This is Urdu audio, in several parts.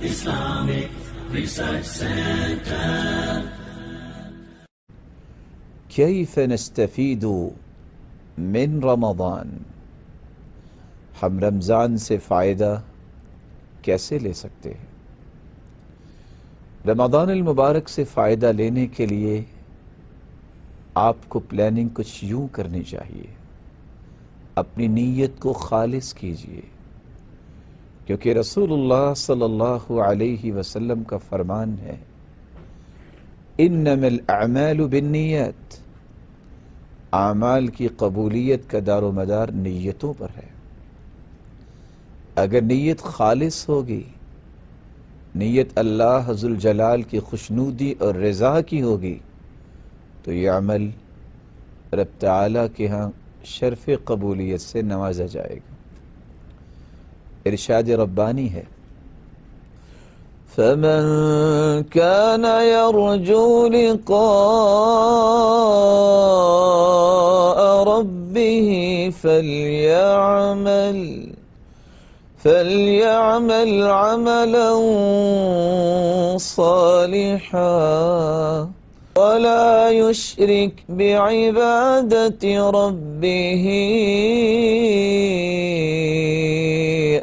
Islamic Research Center. كيف نستفيد من رمضان؟ ہم رمضان سے فائدہ کیسے لے سکتے ہیں؟ رمضان المبارک سے فائدہ لینے کے لیے آپ کو پلاننگ کچھ یوں کرنی چاہیے. اپنی نیت کو خالص کیجئے، کیونکہ رسول اللہ صلی اللہ علیہ وسلم کا فرمان ہے، انما الاعمال بالنیات، اعمال کی قبولیت کا دار و مدار نیتوں پر ہے. اگر نیت خالص ہوگی، نیت اللہ ذوالجلال کی خوشنودی اور رضا کی ہوگی، تو یہ عمل رب تعالیٰ کے ہاں شرف قبولیت سے نوازا جائے گا. ارشاد ربانی ہے، فَمَن كَانَ يَرْجُو لِقَاءَ رَبِّهِ فَلْيَعْمَلْ عَمَلًا صَالِحًا وَلَا يُشْرِكْ بِعِبَادَةِ رَبِّهِ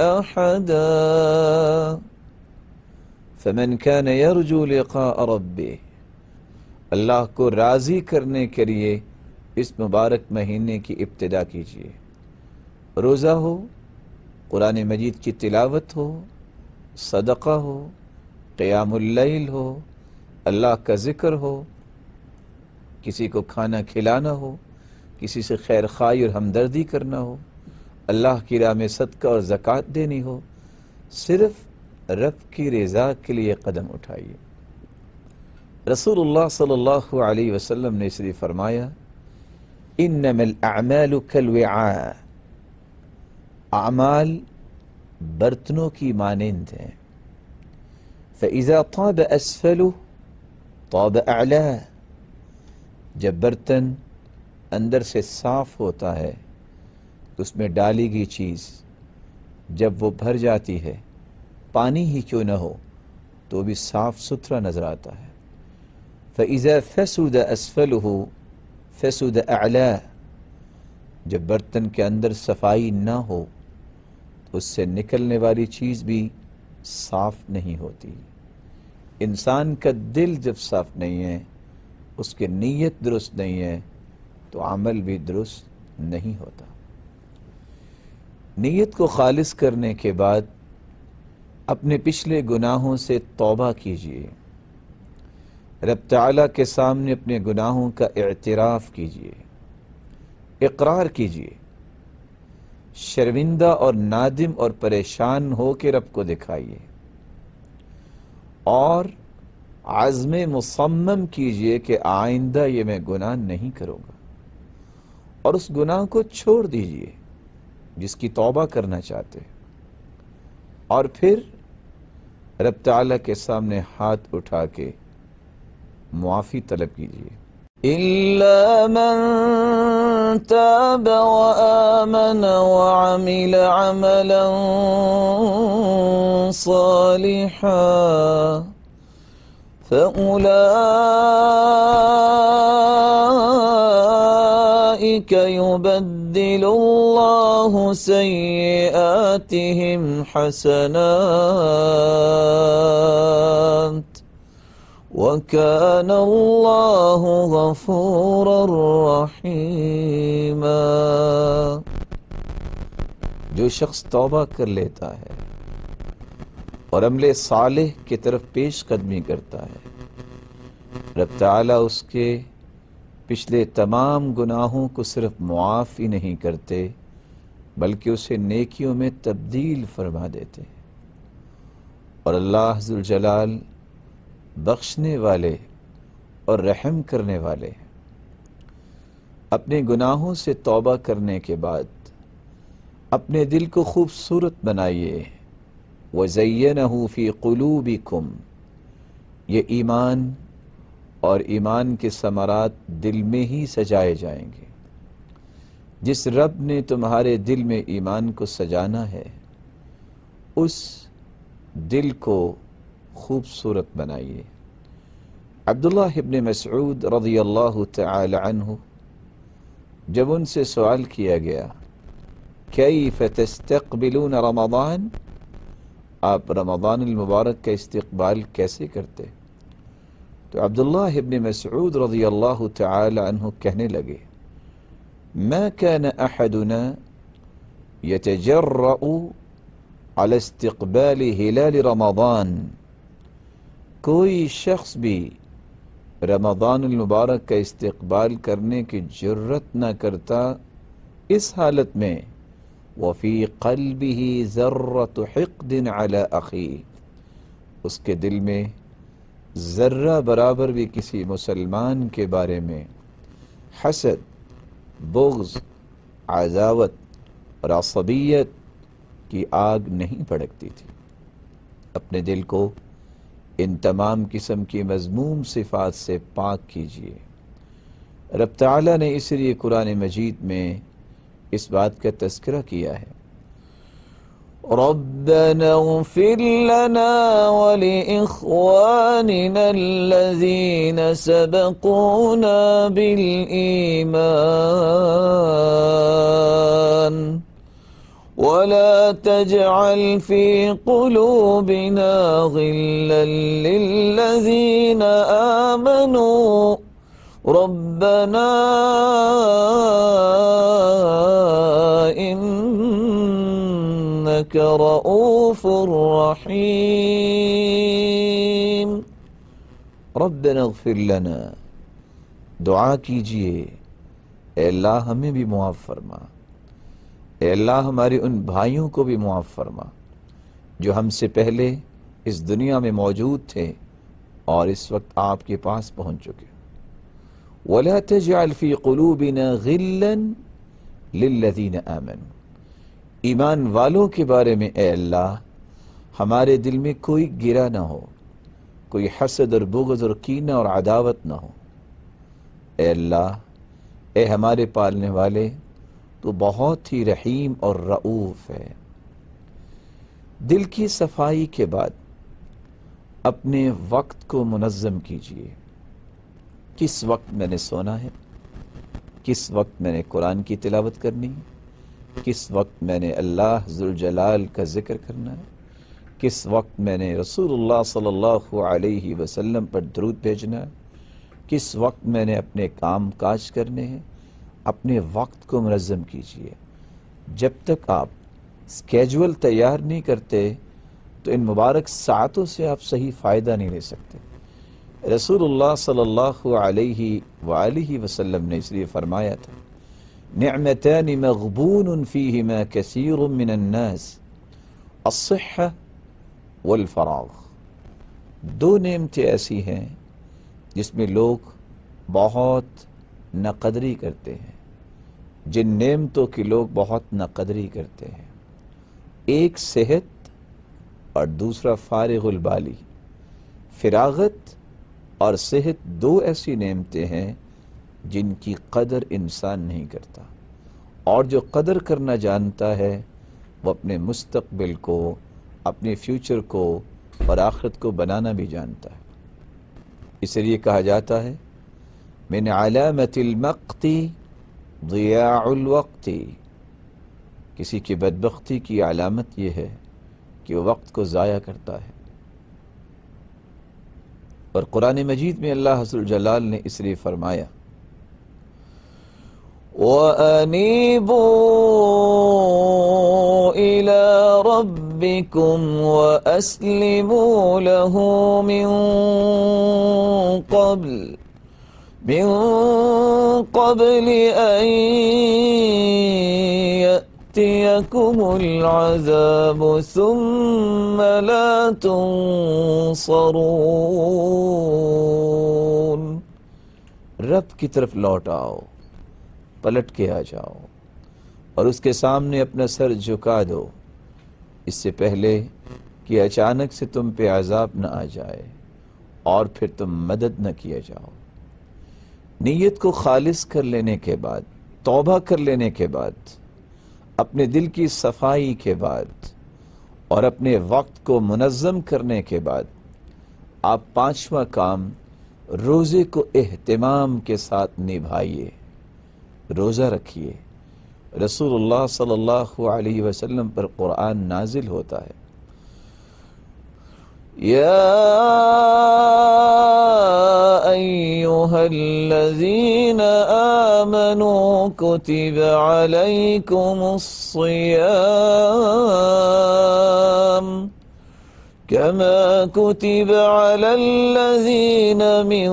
أَحَدًا. فمن كان يرجو لقاء ربه، اللہ کو راضی کرنے کے لیے اس مبارک مہینے کی ابتدا کیجیے. روزہ ہو، قرآن مجید کی تلاوت ہو، صدقہ ہو، قیام اللیل ہو، اللہ کا ذکر ہو، کسی کو کھانا کھلانا ہو، کسی سے خیر خواہی اور ہمدردی کرنا ہو، اللہ کی راہ میں صدقہ اور زکوٰۃ دینی ہو، صرف رب کی رضا کے لیے قدم اٹھائیے. رسول اللہ صلی اللہ علیہ وسلم نے اس لیے فرمایا، انما الاعمال کالوعاء، اعمال برتنوں کی مانند ہیں. فاذا طاب اسفله طاب اعلاه، جب برتن اندر سے صاف ہوتا ہے تو اس میں ڈالی گئی چیز جب وہ بھر جاتی ہے، پانی ہی کیوں نہ ہو تو بھی صاف ستھرا نظر آتا ہے. فَإِذَا فَسُدَ أَسْفَلُهُ فَسُدَ أَعْلَاهُ، جب برتن کے اندر صفائی نہ ہو تو اس سے نکلنے والی چیز بھی صاف نہیں ہوتی. انسان کا دل جب صاف نہیں ہے، اس کی نیت درست نہیں ہے، تو عمل بھی درست نہیں ہوتا. نیت کو خالص کرنے کے بعد اپنے پچھلے گناہوں سے توبہ کیجیے. رب تعالیٰ کے سامنے اپنے گناہوں کا اعتراف کیجیے، اقرار کیجیے. شرمندہ اور نادم اور پریشان ہو کے رب کو دکھائیے، اور عزم مصمم کیجیے کہ آئندہ یہ میں گناہ نہیں کروں گا، اور اس گناہ کو چھوڑ دیجیے جس کی توبہ کرنا چاہتے. اور پھر رب تعالیٰ کے سامنے ہاتھ اٹھا کے معافی طلب کیجیے. إِلَّا مَن تَابَ وَآمَنَ وَعَمِلَ عَمَلًا صَالِحًا فَأُولَئِكَ يُبَدِّلُ اللَّهُ سَيِّئَاتِهِمْ حَسَنَاتٍ وَكَانَ اللَّهُ غَفُورًا رَحِيمًا. جو شخص توبہ کر لیتا ہے اور عمل صالح کی طرف پیش قدمی کرتا ہے، رب تعالیٰ اس کے پچھلے تمام گناہوں کو صرف معاف ہی نہیں کرتے بلکہ اسے نیکیوں میں تبدیل فرما دیتے. اور اللہ ذوالجلال بخشنے والے اور رحم کرنے والے. اپنے گناہوں سے توبہ کرنے کے بعد اپنے دل کو خوبصورت بنائیے. وَزَيَّنَهُ فِي قُلُوبِكُمْ، یہ ایمان اور ایمان کے ثمرات دل میں ہی سجائے جائیں گے. جس رب نے تمہارے دل میں ایمان کو سجانا ہے اس دل کو خوبصورت بنائیے۔ عبداللہ ابن مسعود رضی اللہ تعالی عنہ جب ان سے سوال کیا گیا کیف تستقبلون رمضان، آپ رمضان المبارک کا استقبال کیسے کرتے، تو عبداللہ ابن مسعود رضی اللہ تعالی عنہ کہنے لگے ما كان احدنا يتجرأ على استقبال ہلال رمضان، کوئی شخص بھی رمضان المبارک کا استقبال کرنے کی جرت نہ کرتا اس حالت میں وفی قلبہ ذرۃ حقد علی اخیہ، اس کے دل میں ذرہ برابر بھی کسی مسلمان کے بارے میں حسد، بغض، عداوت اور عصبیت کی آگ نہیں بھڑکتی تھی۔ اپنے دل کو ان تمام قسم کی مذموم صفات سے پاک کیجیے۔ رب تعالیٰ نے اس لیے قرآن مجید میں اس بات کا تذکرہ کیا ہے ربنا اغفر لنا ولإخواننا الذين سبقونا بالإيمان ولا تجعل في قلوبنا غلا للذين آمنوا ربنا إنك رؤوف رحیم۔ ربنا اغفر لنا، دعا کیجئے اے اللہ ہمیں بھی معاف فرما، اے اللہ ہمارے ان بھائیوں کو بھی معاف فرما جو ہم سے پہلے اس دنیا میں موجود تھے اور اس وقت آپ کے پاس پہنچ چکے۔ وَلَا تَجْعَلْ فِي قُلُوبِنَا غِلًّا لِلَّذِينَ آمَنُوا، ایمان والوں کے بارے میں اے اللہ ہمارے دل میں کوئی گرہ نہ ہو، کوئی حسد اور بغض اور کینہ اور عداوت نہ ہو۔ اے اللہ، اے ہمارے پالنے والے، تو بہت ہی رحیم اور رؤوف ہے۔ دل کی صفائی کے بعد اپنے وقت کو منظم کیجیے۔ کس وقت میں نے سونا ہے، کس وقت میں نے قرآن کی تلاوت کرنی ہے، کس وقت میں نے اللہ ذوالجلال کا ذکر کرنا ہے، کس وقت میں نے رسول اللہ صلی اللہ علیہ وسلم پر درود بھیجنا ہے، کس وقت میں نے اپنے کام کاج کرنے ہیں۔ اپنے وقت کو منظم کیجیے۔ جب تک آپ اسکیجول تیار نہیں کرتے تو ان مبارک ساعتوں سے آپ صحیح فائدہ نہیں لے سکتے۔ رسول اللہ صلی اللہ علیہ وآلہ وسلم نے اس لیے فرمایا تھا نعمتان مغبون فیہما کثیر من الناس الصحہ والفراغ، دو نعمتیں ایسی ہیں جس میں لوگ بہت ناقدری کرتے ہیں، جن نعمتوں کی لوگ بہت ناقدری کرتے ہیں، ایک صحت اور دوسرا فارغ البالی۔ فراغت اور صحت دو ایسی نعمتیں ہیں جن کی قدر انسان نہیں کرتا، اور جو قدر کرنا جانتا ہے وہ اپنے مستقبل کو، اپنے فیوچر کو اور آخرت کو بنانا بھی جانتا ہے۔ اس لیے کہا جاتا ہے من علامت المقت ضیاع الوقت، کسی کی بدبختی کی علامت یہ ہے کہ وہ وقت کو ضائع کرتا ہے۔ اور قرآن مجید میں اللہ ذوالجلال نے اس لیے فرمایا وَأَنِيبُوا إِلَىٰ رَبِّكُمْ وَأَسْلِمُوا لَهُ مِن قبل أن يأتيكم العذاب ثم لا تنصرون، رب کی طرف لوٹ آؤ، پلٹ کے آ جاؤ اور اس کے سامنے اپنا سر جھکا دو، اس سے پہلے کہ اچانک سے تم پہ عذاب نہ آ جائے اور پھر تم مدد نہ کیا جاؤ۔ نیت کو خالص کر لینے کے بعد، توبہ کر لینے کے بعد، اپنے دل کی صفائی کے بعد اور اپنے وقت کو منظم کرنے کے بعد آپ 5واں کام روزے کو اہتمام کے ساتھ نبھائیے، روزہ رکھیے۔ رسول اللہ صلی اللہ علیہ وسلم پر قرآن نازل ہوتا ہے، یا ایہا الذین آمنوا کتب علیکم الصیام كما كتب على الذين من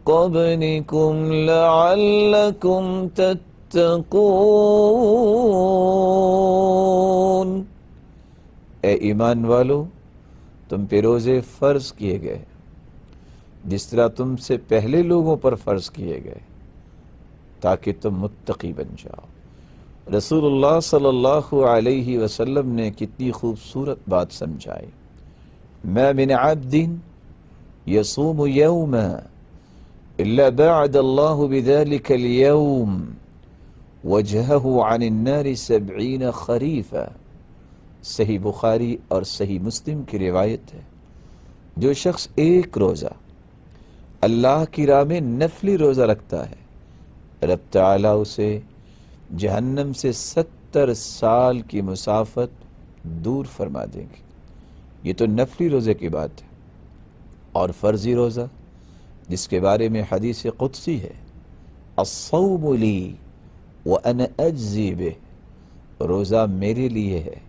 قبلكم لعلكم تتقون۔ اے ایمان والو، تم پہ روزے فرض کیے گئے جس طرح تم سے پہلے لوگوں پر فرض کیے گئے تاکہ تم متقی بن جاؤ۔ رسول اللہ صلی اللہ علیہ وسلم نے کتنی خوبصورت بات سمجھائی، ما من عبد يصوم يوما الا بعد اللہ بذلك اليوم وجهه عن النار 70 خریفا۔ صحیح بخاری اور صحیح مسلم کی روایت ہے، جو شخص ایک روزہ اللہ کی راہ میں نفلی روزہ رکھتا ہے، رب تعالیٰ اسے جہنم سے 70 سال کی مسافت دور فرما دیں گے۔ یہ تو نفلی روزے کی بات ہے، اور فرضی روزہ جس کے بارے میں حدیث قدسی ہے، الصوم لی وانا اجزی بہ، روزہ میرے لیے ہے،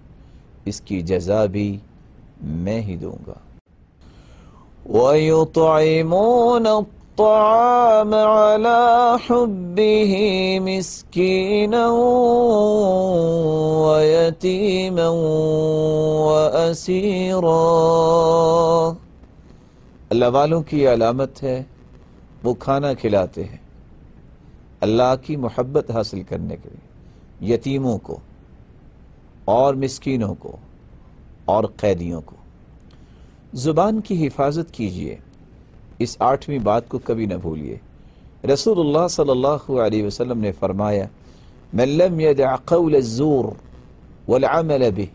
اس کی جزا بھی میں ہی دوں گا۔ وَيُطْعِمُونَ الطَّعَامَ عَلَى حُبِّهِ مِسْكِينًا وَيَتِيمًا وَأَسِيرًا۔ اللہ والوں کی علامت ہے وہ کھانا کھلاتے ہیں اللہ کی محبت حاصل کرنے کے لیے، یتیموں کو اور مسکینوں کو اور قیدیوں کو۔ زبان کی حفاظت کیجئے، اس 8ویں بات کو کبھی نہ بھولیے۔ رسول اللہ صلی اللہ علیہ وسلم نے فرمایا، من لم يدع قول الزور والعمل به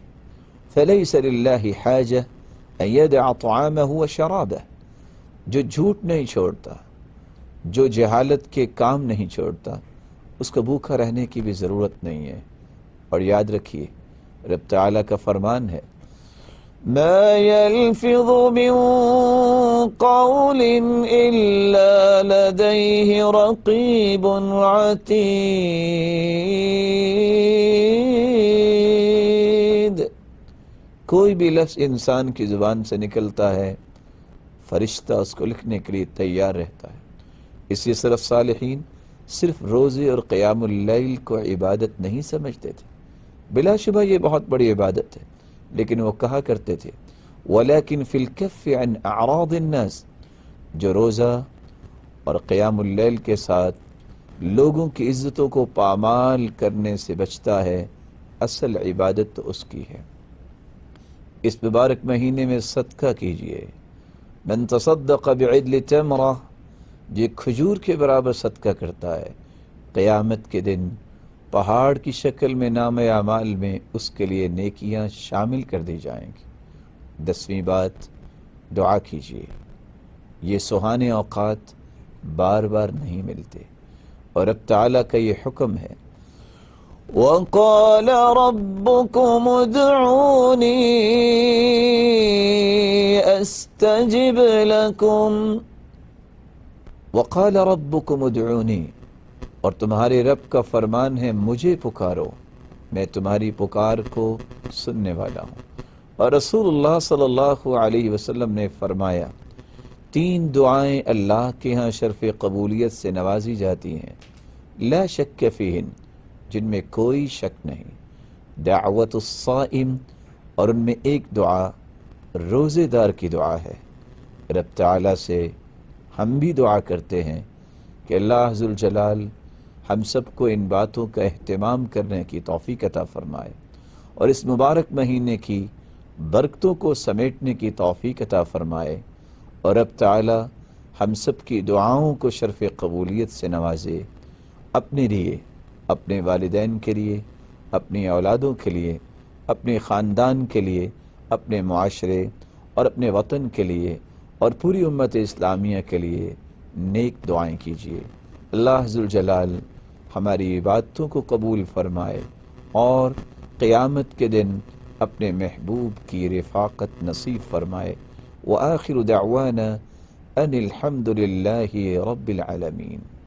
فليس لله حاجة ان يدع طعامه وشرابه۔ جو جھوٹ نہیں چھوڑتا، جو جہالت کے کام نہیں چھوڑتا، اس کو بھوکا رہنے کی بھی ضرورت نہیں ہے۔ اور یاد رکھیے، رب تعالیٰ کا فرمان ہے، ما يلفظ من قول إلا لديه رقيب عتيد۔ کوئی بھی لفظ انسان کی زبان سے نکلتا ہے، فرشتہ اس کو لکھنے کے لیے تیار رہتا ہے۔ اس لیے سلف صالحین صرف روزے اور قیام اللیل کو عبادت نہیں سمجھتے تھے، بلا شبہ یہ بہت بڑی عبادت ہے، لیکن وہ کہا کرتے تھے وَلَكِنْ فِي الْكَفِّ عَنْ أَعْرَاضِ النَّاسِ، جو روزہ اور قیام اللیل کے ساتھ لوگوں کی عزتوں کو پامال کرنے سے بچتا ہے، اصل عبادت تو اس کی ہے۔ اس مبارک مہینے میں صدقہ کیجئے۔ من تصدق بعدل تمرہ، جو کھجور کے برابر صدقہ کرتا ہے، قیامت کے دن پہاڑ کی شکل میں نام اعمال میں اس کے لیے نیکیاں شامل کر دی جائیں گی۔ 10ویں بات، دعا کیجئے۔ یہ سہانے اوقات بار بار نہیں ملتے، اور رب تعالیٰ کا یہ حکم ہے، وَقَالَ رَبُّكُمُ ادْعُونِي أَسْتَجِبْ لَكُمْ۔ وَقَالَ رَبُّكُمُ ادْعُونِي، اور تمہارے رب کا فرمان ہے مجھے پکارو، میں تمہاری پکار کو سننے والا ہوں۔ اور رسول اللہ صلی اللہ علیہ وسلم نے فرمایا، 3 دعائیں اللہ کے ہاں شرف قبولیت سے نوازی جاتی ہیں، لا شک فیہن، جن میں کوئی شک نہیں، دعوت الصائم، اور ان میں ایک دعا روزے دار کی دعا ہے۔ رب تعالیٰ سے ہم بھی دعا کرتے ہیں کہ اللہ ذوالجلال ہم سب کو ان باتوں کا اہتمام کرنے کی توفیق عطا فرمائے، اور اس مبارک مہینے کی برکتوں کو سمیٹنے کی توفیق عطا فرمائے، اور رب تعالی ہم سب کی دعاؤں کو شرف قبولیت سے نوازے، اپنے لیے، اپنے والدین کے لیے، اپنی اولادوں کے لیے، اپنے خاندان کے لیے، اپنے معاشرے اور اپنے وطن کے لیے اور پوری امت اسلامیہ کے لیے نیک دعائیں کیجیے۔ اللہ ذوالجلال ہماری عبادتوں کو قبول فرمائے اور قیامت کے دن اپنے محبوب کی رفاقت نصیب فرمائے۔ وآخر دعوانا ان الحمد للہ رب العالمین۔